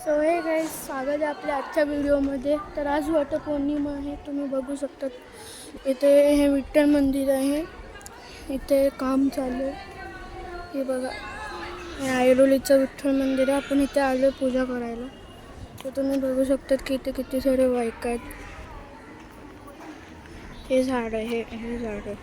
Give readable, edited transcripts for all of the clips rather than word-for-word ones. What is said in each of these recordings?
So hey guys, स्वागत आहे आपल्या आजच्या व्हिडिओमध्ये. तर आज वटपौर्णिमा आहे, तुम्ही बघू शकता. इथे हे विठ्ठल मंदिर आहे, इथे काम चालू आहे. हे बघा, हे ऐरोलीचं विठ्ठल मंदिर आहे. आपण इथे आलो पूजा करायला. तर तुम्ही बघू शकतात की इथे किती सारे बायका आहेत. हे झाड आहे, हे झाड आहे.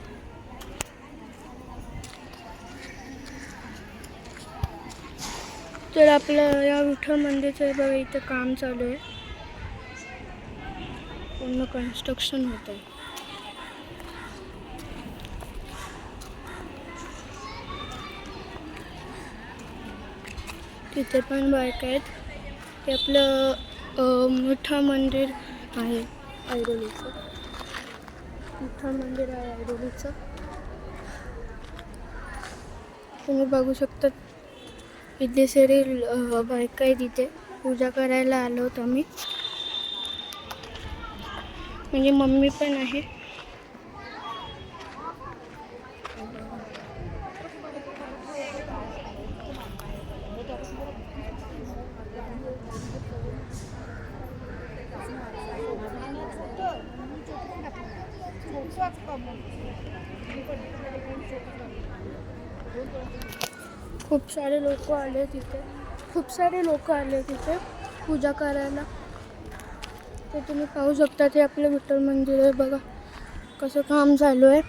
तर आपलं या विठ्ठल मंदिरचं बघा इथे काम चालू आहे, पूर्ण कन्स्ट्रक्शन होत आहे. तिथे पण बायका आहेत. हे आपलं विठ्ठल मंदिर आहे ऐरोलीचं. विठ्ठल मंदिर आहे ऐरोलीचं. तुम्ही बघू शकता इथे सारे बायका आहेत. इथे पूजा करायला आलो होतो आम्ही, म्हणजे मम्मी पण आहे. खूप सारे लोक आले तिथे पूजा करायला. तर तुम्ही पाहू शकता ते आपलं विठ्ठल मंदिर आहे. बघा कसं काम चालू आहे.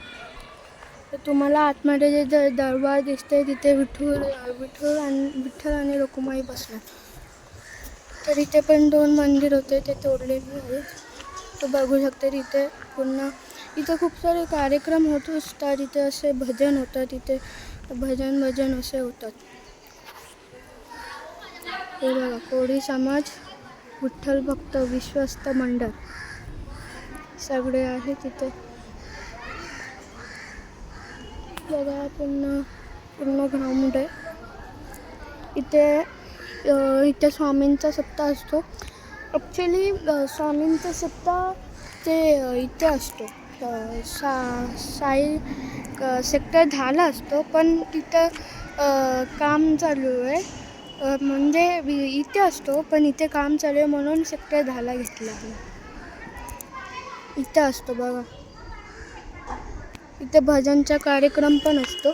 तर तुम्हाला आतमध्ये जे दरबार दिसते तिथे विठ्ठल आणि रखुमाई बसले. तर इथे पण 2 मंदिर होते, ते तोडलेले आहेत. तर बघू शकता तिथे पुन्हा इथे खूप सारे कार्यक्रम होत असतात. इथे असे भजन होतात, इथे भजन असे होतात. हे बघा, कोळी समाज विठ्ठल भक्त विश्वस्त मंडळ सगळे आहे तिथे. बघा पूर्ण ग्राउंड आहे. इथे स्वामींचा सप्ताह असतो. ॲक्च्युली स्वामींचा सप्ताह ते इथे असतो, साई सेक्टर 10ला असतो. पण तिथं काम चालू आहे, म्हणजे इथे असतो पण इथे काम चालू आहे म्हणून सेक्टर 10ला घेतला आहे. इथे असतो बघा. इथे भजनचा कार्यक्रम पण असतो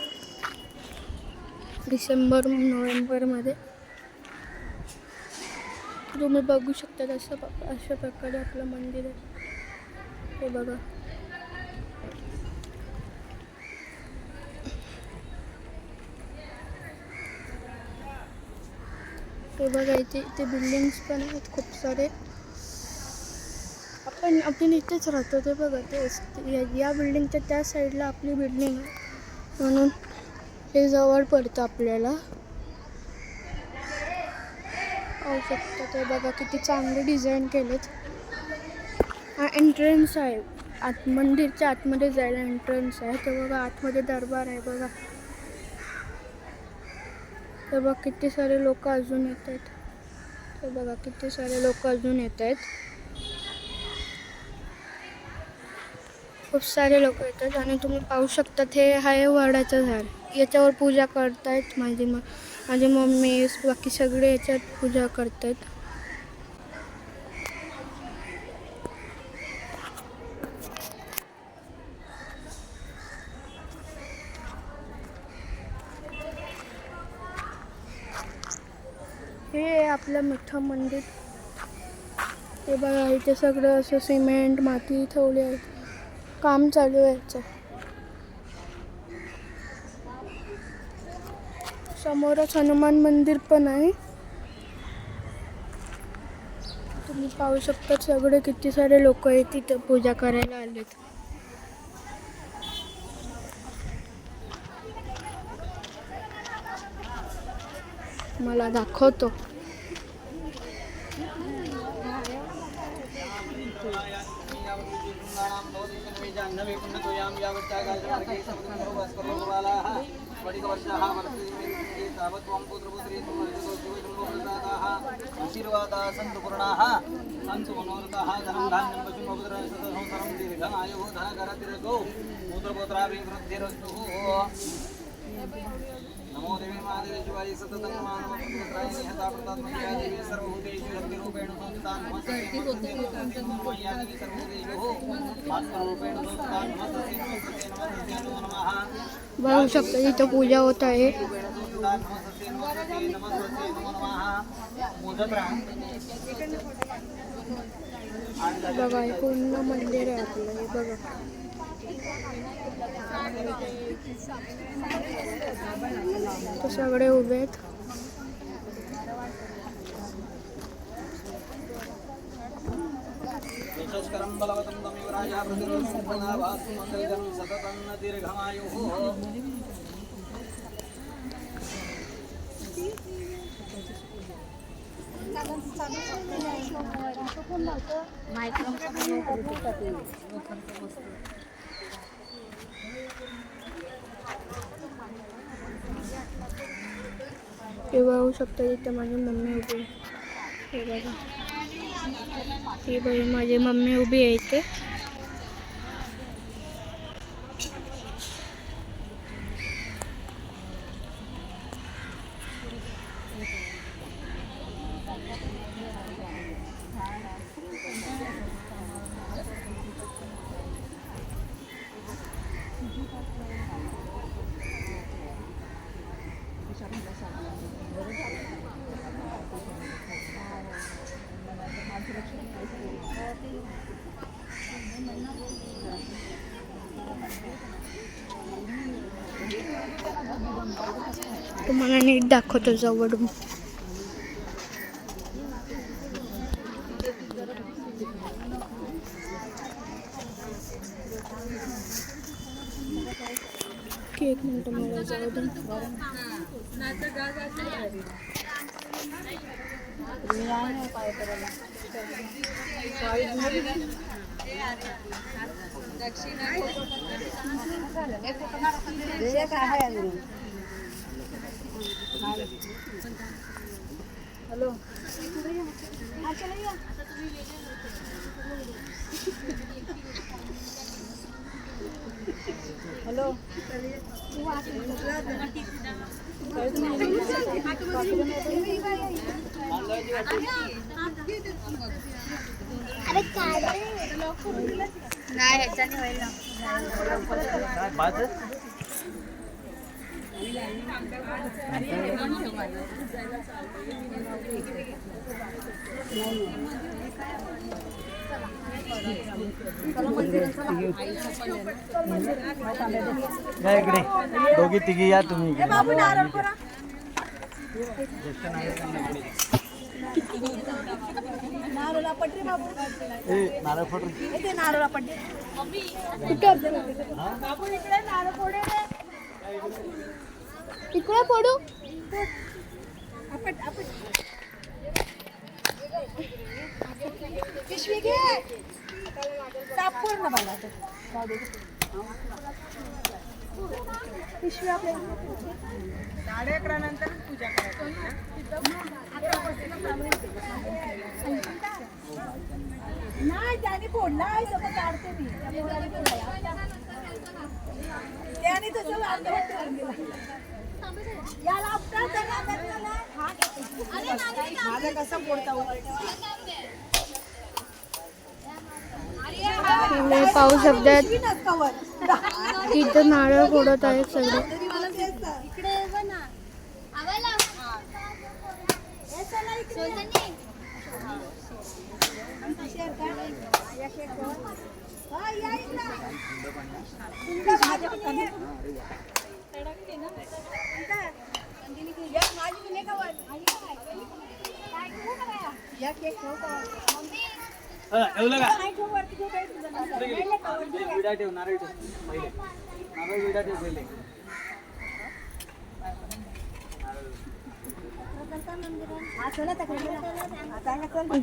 डिसेंबर-नोव्हेंबरमध्ये. तुम्ही बघू शकता अशा प्रकारे आपलं मंदिर आहे. हे बघा, इथे बिल्डिंग्स पण आहेत खूप सारे. आपण इथेच राहतो. ते बघा, ते या बिल्डिंगच्या त्या साईडला आपली बिल्डिंग आहे, म्हणून हे जवळ पडतं आपल्याला. पाहू शकता ते बघा किती चांगले डिझाईन केलेत. हा एंट्रन्स आहे, मंदिरच्या आतमध्ये जायला एंट्रन्स आहे. ते बघा आतमध्ये दरबार आहे. बघा ते बघा किती सारे लोक अजून येत आहेत. ते बघा किती सारे लोक अजून येत आहेत. खूप सारे लोक येतात. आणि तुम्ही पाहू शकता हे आहे वडाचं झाड. याच्यावर पूजा करतायत माझी मम्मी, बाकी सगळे याच्यात पूजा करतायत. हे आहे आपलं मोठं मंदिर. हे बघा इथे सगळं असं सिमेंट माती ठेवले आहे. काम चालू आहे याचं. समोरच हनुमान मंदिर पण आहे. तुम्ही पाहू शकता सगळे किती सारे लोक आहेत तिथे पूजा करायला आलेत. मला दाखवतो. आशीर्वादा संतु पूर्णाः संतु मनोरथाः धनं धान्यं पशुं पपुत्रं संसारं दीर्घम् आयुः धनकरतिरगौ पुत्रपुत्राभिवृद्धिरस्तु नमो देवी महादेवी शिवाय सततं नमामि हता प्रतात्मया देवी सर्वभूतेषु शक्तिरूपेण संस्थिता नमस्ते मय्यादेवी सर्वभूतेषु मातृरूपेण संस्थिता नमस्ते नमो नमः बघू शकता इथं पूजा होत आहे. बघा हे पूर्ण मंदिर आहे आपलं. हे बघा तर सगळे उभे आहेत. यशस्करं बलवतं तमेवराजा प्रतिरोधं मंगलजं सततं दीर्घमायुः हे बघू शकता इथं माझी मम्मी उभी आहे. हे बघा ही बाई माझी मम्मी उभी आहे इथे. तुम्हाला नीट दाखवतो जवळून. एक मिनिट मला जाऊ दे. हॅलो हॅलो नाही ह्याच्याने होईल ना. इकडे दोघी तिघी या तुम्ही इकडे. नारळा पटरी बाबू नारळ फोडून इथे नारळा पटरी बाबू इकडे नारळ फोडे इकडे पडू. आपट आपट पिशवी घे साफ कर ना बाला पिशवी आपल्या 11:30 नंतर पूजा करायची. नाही त्याने फोडला आहे सगळं काढते मी त्याने तसं अर्धवट करून दिला. याला आपटा माझं कसं फोडता तुम्ही पाहू शकतात इथं नारळ फोडत आहेत सगळे. विडा ठेव नारळ ठेव पहिले. नारळ विडा ठेव पहिले.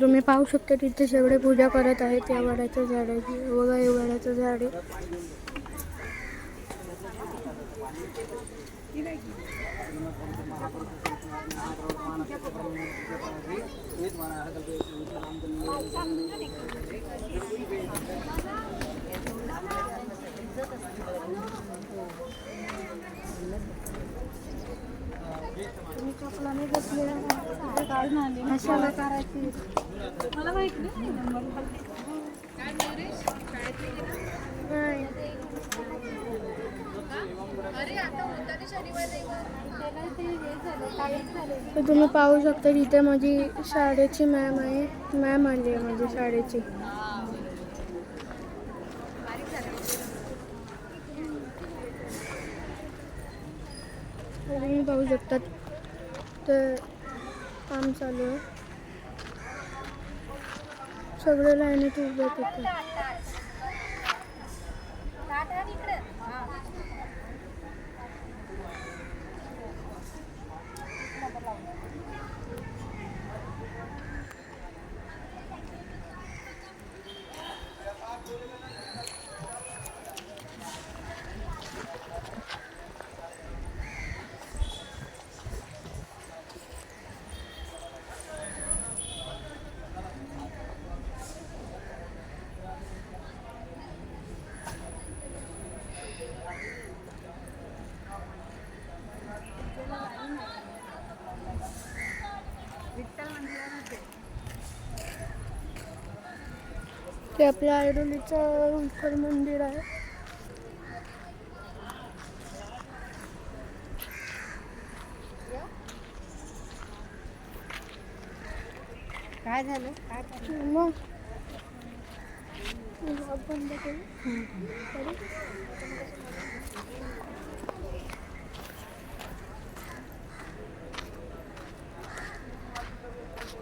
तुम्ही पाहू शकता तिथे सगळे पूजा करत आहेत या वडाच्या झाडाची. बघा हे वडाचं झाड आहे. कशाला करायची? मला माहिती नाही नाही. तर तुम्ही पाहू शकता इथे माझी शाळेची मॅम आहे. मॅम आली आहे माझी शाळेची. तर तुम्ही पाहू शकतात तर काम चालू आहे. सगळे लाईनीत उभे आहेत इथे. ते आपल्या आयरोलीचं विठ्ठल मंदिर आहे. काय झालं मग बंद करू.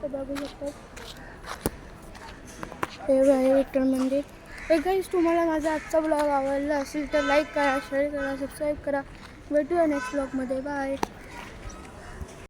बघू शकतात हे आहे विठ्ठल मंदिर. तर गाईस तुम्हाला माझा आजचा ब्लॉग आवडला असेल तर लाईक करा, शेअर करा, सबस्क्राईब करा. भेटूया नेक्स्ट ब्लॉगमध्ये. बाय.